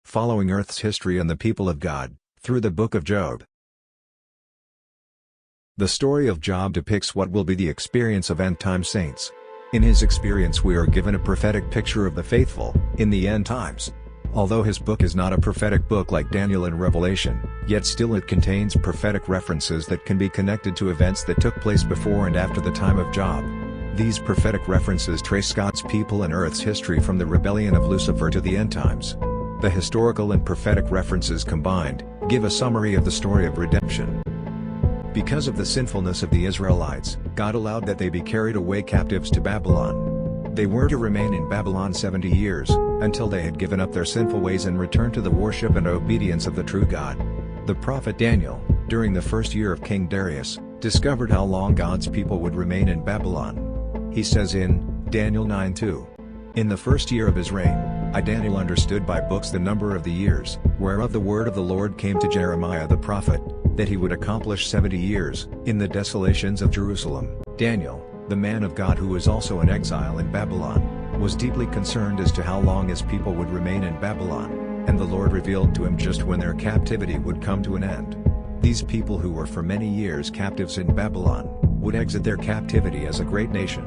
following Earth's history and the people of God, through the book of Job. The story of Job depicts what will be the experience of end-time saints. In his experience we are given a prophetic picture of the faithful, in the end times. Although his book is not a prophetic book like Daniel and Revelation, yet still it contains prophetic references that can be connected to events that took place before and after the time of Job. These prophetic references trace God's people and Earth's history from the rebellion of Lucifer to the end times. The historical and prophetic references combined, give a summary of the story of redemption. Because of the sinfulness of the Israelites, God allowed that they be carried away captives to Babylon. They were to remain in Babylon 70 years, until they had given up their sinful ways and returned to the worship and obedience of the true God. The prophet Daniel, during the first year of King Darius, discovered how long God's people would remain in Babylon. He says in Daniel 9:2, "In the first year of his reign, I Daniel understood by books the number of the years, whereof the word of the Lord came to Jeremiah the prophet, that he would accomplish 70 years, in the desolations of Jerusalem." Daniel, the man of God who was also in exile in Babylon, was deeply concerned as to how long his people would remain in Babylon, and the Lord revealed to him just when their captivity would come to an end. These people who were for many years captives in Babylon, would exit their captivity as a great nation.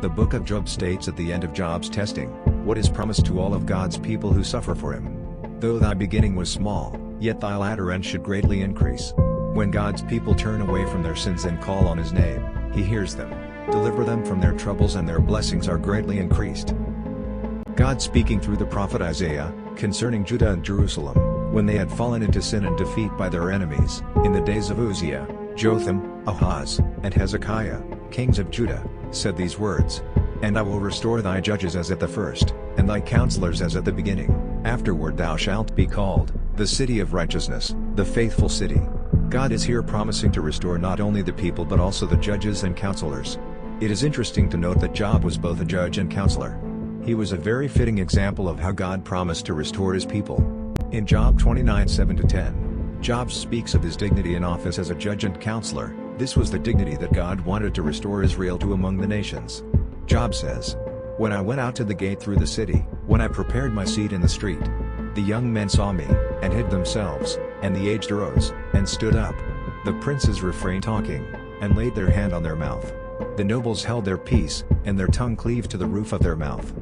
The book of Job states at the end of Job's testing, what is promised to all of God's people who suffer for him. "Though thy beginning was small, yet thy latter end should greatly increase." When God's people turn away from their sins and call on his name, he hears them, deliver them from their troubles, and their blessings are greatly increased. God speaking through the prophet Isaiah, concerning Judah and Jerusalem, when they had fallen into sin and defeat by their enemies, in the days of Uzziah, Jotham, Ahaz, and Hezekiah, kings of Judah, said these words, "And I will restore thy judges as at the first, and thy counselors as at the beginning. Afterward thou shalt be called, the city of righteousness, the faithful city." God is here promising to restore not only the people but also the judges and counselors. It is interesting to note that Job was both a judge and counselor. He was a very fitting example of how God promised to restore his people. In Job 29:7-10, Job speaks of his dignity in office as a judge and counselor. This was the dignity that God wanted to restore Israel to among the nations. Job says, "When I went out to the gate through the city, when I prepared my seat in the street, the young men saw me, and hid themselves, and the aged arose, and stood up. The princes refrained talking, and laid their hand on their mouth. The nobles held their peace, and their tongue cleaved to the roof of their mouth."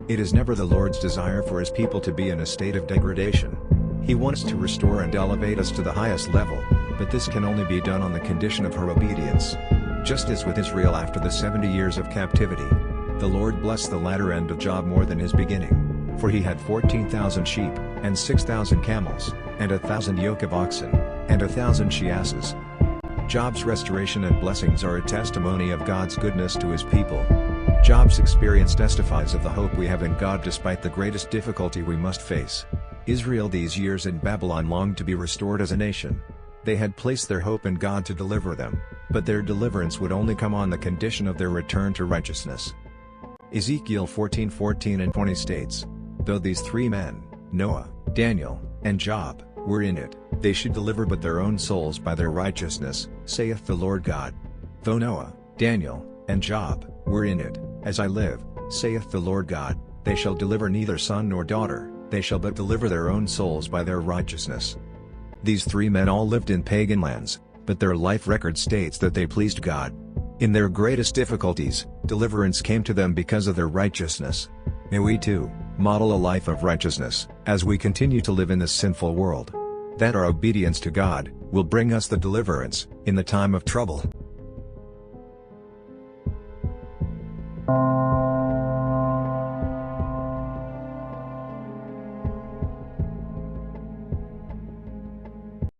It is never the Lord's desire for his people to be in a state of degradation. He wants to restore and elevate us to the highest level, but this can only be done on the condition of her obedience. Just as with Israel after the 70 years of captivity, the Lord blessed the latter end of Job more than his beginning. For he had 14,000 sheep, and 6,000 camels, and 1,000 yoke of oxen, and 1,000 she-asses. Job's restoration and blessings are a testimony of God's goodness to his people. Job's experience testifies of the hope we have in God despite the greatest difficulty we must face. Israel these years in Babylon longed to be restored as a nation. They had placed their hope in God to deliver them, but their deliverance would only come on the condition of their return to righteousness. Ezekiel 14:14-20 states, "Though these three men, Noah, Daniel, and Job, were in it, they should deliver but their own souls by their righteousness, saith the Lord God. Though Noah, Daniel, and Job, were in it, as I live, saith the Lord God, they shall deliver neither son nor daughter, they shall but deliver their own souls by their righteousness." These three men all lived in pagan lands, but their life record states that they pleased God. In their greatest difficulties, deliverance came to them because of their righteousness. May we too model a life of righteousness, as we continue to live in this sinful world. That our obedience to God will bring us the deliverance in the time of trouble.